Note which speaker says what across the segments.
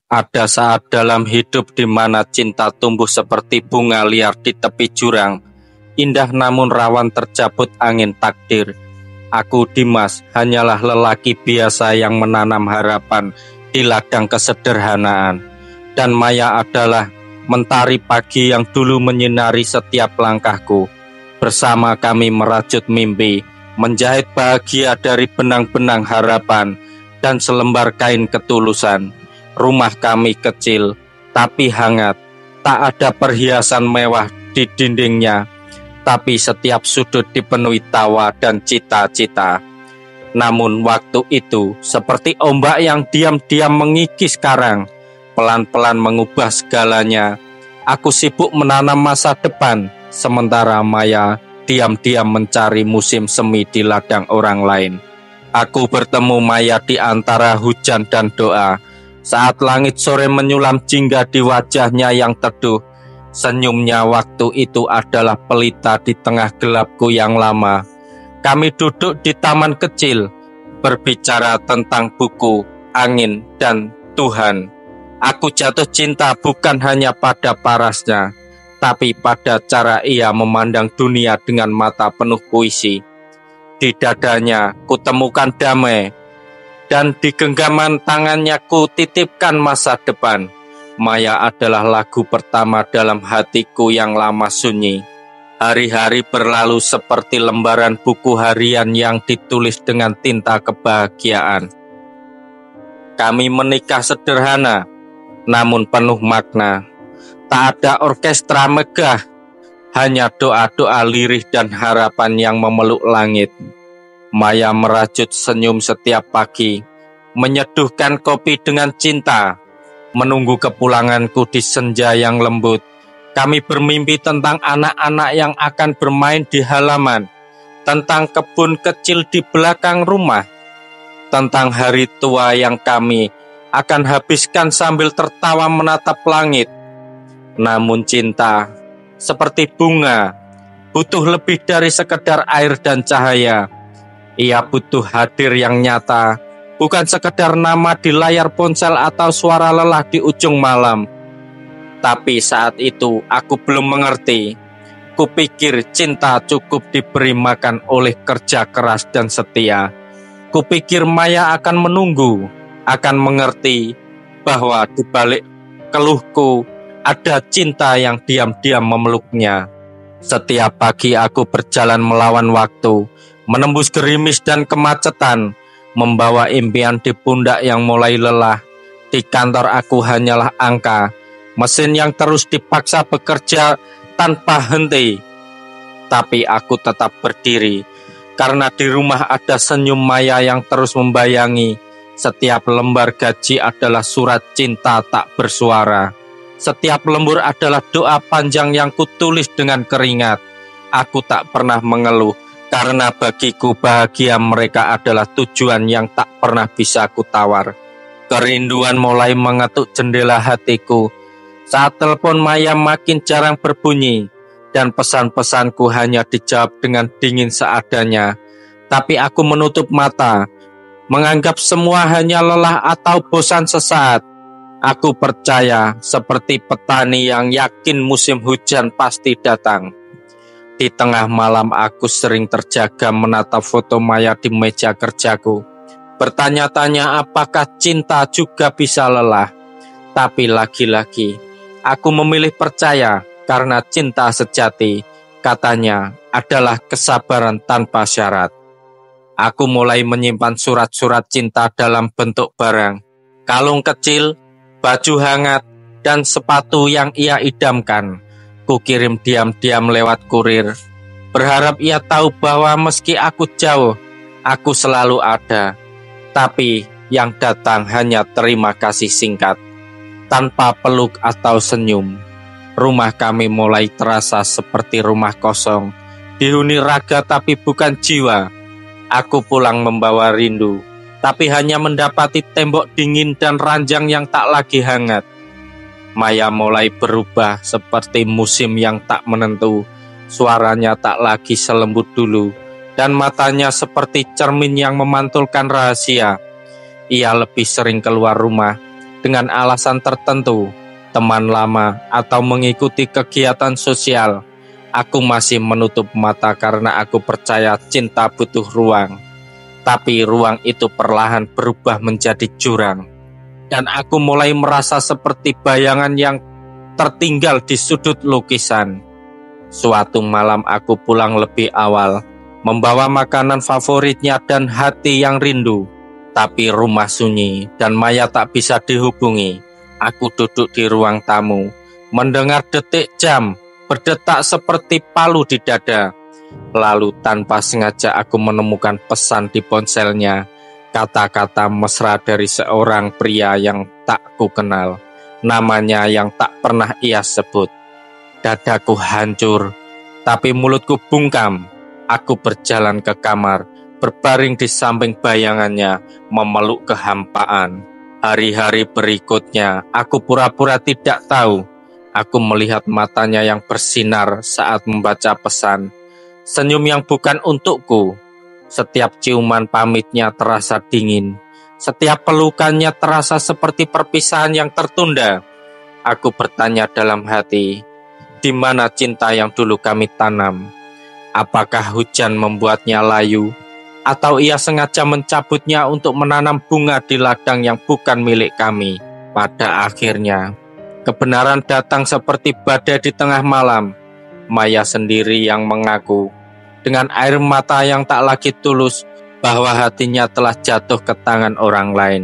Speaker 1: Ada saat dalam hidup di mana cinta tumbuh seperti bunga liar di tepi jurang, indah namun rawan terjabut angin takdir. Aku Dimas hanyalah lelaki biasa yang menanam harapan di ladang kesederhanaan. Dan Maya adalah mentari pagi yang dulu menyinari setiap langkahku. Bersama kami merajut mimpi, menjahit bahagia dari benang-benang harapan dan selembar kain ketulusan. Rumah kami kecil, tapi hangat. Tak ada perhiasan mewah di dindingnya, tapi setiap sudut dipenuhi tawa dan cita-cita. Namun waktu itu, seperti ombak yang diam-diam mengikis karang, pelan-pelan mengubah segalanya. Aku sibuk menanam masa depan, sementara Maya diam-diam mencari musim semi di ladang orang lain. Aku bertemu Maya di antara hujan dan doa. Saat langit sore menyulam jingga di wajahnya yang teduh, senyumnya waktu itu adalah pelita di tengah gelapku yang lama. Kami duduk di taman kecil, berbicara tentang buku, angin, dan Tuhan. Aku jatuh cinta bukan hanya pada parasnya, tapi pada cara ia memandang dunia dengan mata penuh puisi. Di dadanya kutemukan damai, dan di genggaman tangannya ku titipkan masa depan. Maya adalah lagu pertama dalam hatiku yang lama sunyi. Hari-hari berlalu seperti lembaran buku harian yang ditulis dengan tinta kebahagiaan. Kami menikah sederhana, namun penuh makna. Tak ada orkestra megah, hanya doa-doa lirih dan harapan yang memeluk langit. Maya merajut senyum setiap pagi, menyeduhkan kopi dengan cinta, menunggu kepulanganku di senja yang lembut. Kami bermimpi tentang anak-anak yang akan bermain di halaman, tentang kebun kecil di belakang rumah, tentang hari tua yang kami akan habiskan sambil tertawa menatap langit. Namun cinta, seperti bunga, butuh lebih dari sekedar air dan cahaya. Ia butuh hadir yang nyata, bukan sekedar nama di layar ponsel atau suara lelah di ujung malam. Tapi saat itu aku belum mengerti. Kupikir cinta cukup diberi makan oleh kerja keras dan setia. Kupikir Maya akan menunggu, akan mengerti bahwa di balik keluhku ada cinta yang diam-diam memeluknya. Setiap pagi aku berjalan melawan waktu, menembus gerimis dan kemacetan, membawa impian di pundak yang mulai lelah. Di kantor aku hanyalah angka, mesin yang terus dipaksa bekerja tanpa henti. Tapi aku tetap berdiri, karena di rumah ada senyum Maya yang terus membayangi. Setiap lembar gaji adalah surat cinta tak bersuara. Setiap lembur adalah doa panjang yang kutulis dengan keringat. Aku tak pernah mengeluh, karena bagiku bahagia mereka adalah tujuan yang tak pernah bisa kutawar. Kerinduan mulai mengetuk jendela hatiku. Saat telepon Maya makin jarang berbunyi, dan pesan-pesanku hanya dijawab dengan dingin seadanya. Tapi aku menutup mata, menganggap semua hanya lelah atau bosan sesaat. Aku percaya seperti petani yang yakin musim hujan pasti datang. Di tengah malam aku sering terjaga menatap foto Maya di meja kerjaku. Bertanya-tanya apakah cinta juga bisa lelah. Tapi lagi-lagi aku memilih percaya karena cinta sejati, katanya, adalah kesabaran tanpa syarat. Aku mulai menyimpan surat-surat cinta dalam bentuk barang. Kalung kecil, baju hangat, dan sepatu yang ia idamkan. Kukirim diam-diam lewat kurir, berharap ia tahu bahwa meski aku jauh, aku selalu ada. Tapi yang datang hanya terima kasih singkat, tanpa peluk atau senyum. Rumah kami mulai terasa seperti rumah kosong, dihuni raga tapi bukan jiwa. Aku pulang membawa rindu, tapi hanya mendapati tembok dingin dan ranjang yang tak lagi hangat. Maya mulai berubah seperti musim yang tak menentu. Suaranya tak lagi selembut dulu, dan matanya seperti cermin yang memantulkan rahasia. Ia lebih sering keluar rumah, dengan alasan tertentu, teman lama, atau mengikuti kegiatan sosial. Aku masih menutup mata karena aku percaya cinta butuh ruang. Tapi ruang itu perlahan berubah menjadi jurang. Dan aku mulai merasa seperti bayangan yang tertinggal di sudut lukisan. Suatu malam aku pulang lebih awal, membawa makanan favoritnya dan hati yang rindu. Tapi rumah sunyi dan Maya tak bisa dihubungi. Aku duduk di ruang tamu, mendengar detik jam berdetak seperti palu di dada. Lalu tanpa sengaja aku menemukan pesan di ponselnya, kata-kata mesra dari seorang pria yang tak kukenal, namanya yang tak pernah ia sebut. Dadaku hancur, tapi mulutku bungkam. Aku berjalan ke kamar, berbaring di samping bayangannya, memeluk kehampaan. Hari-hari berikutnya, aku pura-pura tidak tahu. Aku melihat matanya yang bersinar saat membaca pesan. Senyum yang bukan untukku. Setiap ciuman pamitnya terasa dingin. Setiap pelukannya terasa seperti perpisahan yang tertunda. Aku bertanya dalam hati, di mana cinta yang dulu kami tanam? Apakah hujan membuatnya layu? Atau ia sengaja mencabutnya untuk menanam bunga di ladang yang bukan milik kami? Pada akhirnya, kebenaran datang seperti badai di tengah malam. Maya sendiri yang mengaku, dengan air mata yang tak lagi tulus, bahwa hatinya telah jatuh ke tangan orang lain.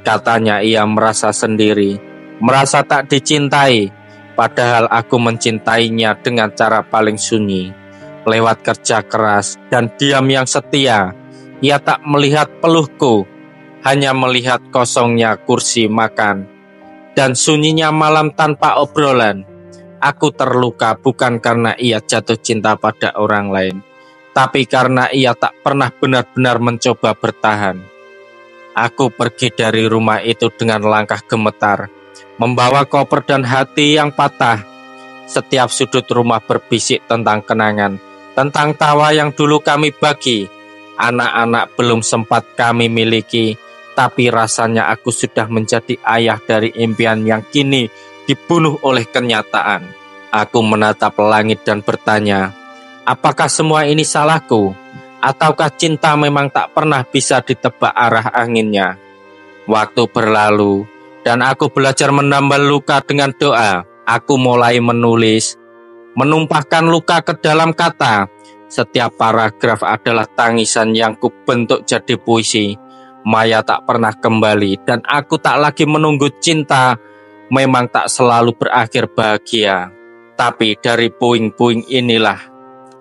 Speaker 1: Katanya ia merasa sendiri, merasa tak dicintai, padahal aku mencintainya dengan cara paling sunyi. Lewat kerja keras dan diam yang setia, ia tak melihat peluhku, hanya melihat kosongnya kursi makan dan sunyinya malam tanpa obrolan. Aku terluka bukan karena ia jatuh cinta pada orang lain, tapi karena ia tak pernah benar-benar mencoba bertahan. Aku pergi dari rumah itu dengan langkah gemetar, membawa koper dan hati yang patah. Setiap sudut rumah berbisik tentang kenangan, tentang tawa yang dulu kami bagi. Anak-anak belum sempat kami miliki, tapi rasanya aku sudah menjadi ayah dari impian yang kini dibunuh oleh kenyataan. Aku menatap langit dan bertanya, apakah semua ini salahku? Ataukah cinta memang tak pernah bisa ditebak arah anginnya? Waktu berlalu, dan aku belajar menambal luka dengan doa. Aku mulai menulis, menumpahkan luka ke dalam kata. Setiap paragraf adalah tangisan yang kubentuk jadi puisi. Maya tak pernah kembali, dan aku tak lagi menunggu cinta. Memang tak selalu berakhir bahagia. Tapi dari puing-puing inilah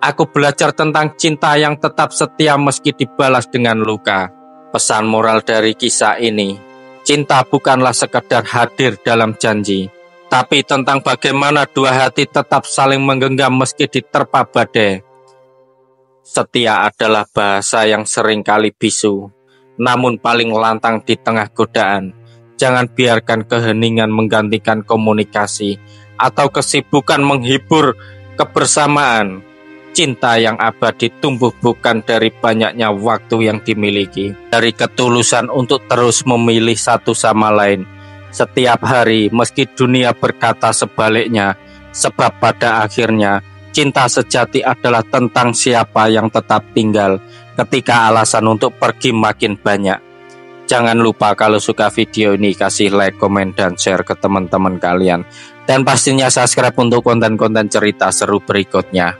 Speaker 1: aku belajar tentang cinta yang tetap setia meski dibalas dengan luka. Pesan moral dari kisah ini, cinta bukanlah sekedar hadir dalam janji, tapi tentang bagaimana dua hati tetap saling menggenggam meski diterpa badai. Setia adalah bahasa yang sering kali bisu, namun paling lantang di tengah godaan. Jangan biarkan keheningan menggantikan komunikasi atau kesibukan menghibur kebersamaan. Cinta yang abadi tumbuh bukan dari banyaknya waktu yang dimiliki, dari ketulusan untuk terus memilih satu sama lain setiap hari meski dunia berkata sebaliknya. Sebab pada akhirnya cinta sejati adalah tentang siapa yang tetap tinggal ketika alasan untuk pergi makin banyak. Jangan lupa kalau suka video ini kasih like, komen, dan share ke teman-teman kalian. Dan pastinya subscribe untuk konten-konten cerita seru berikutnya.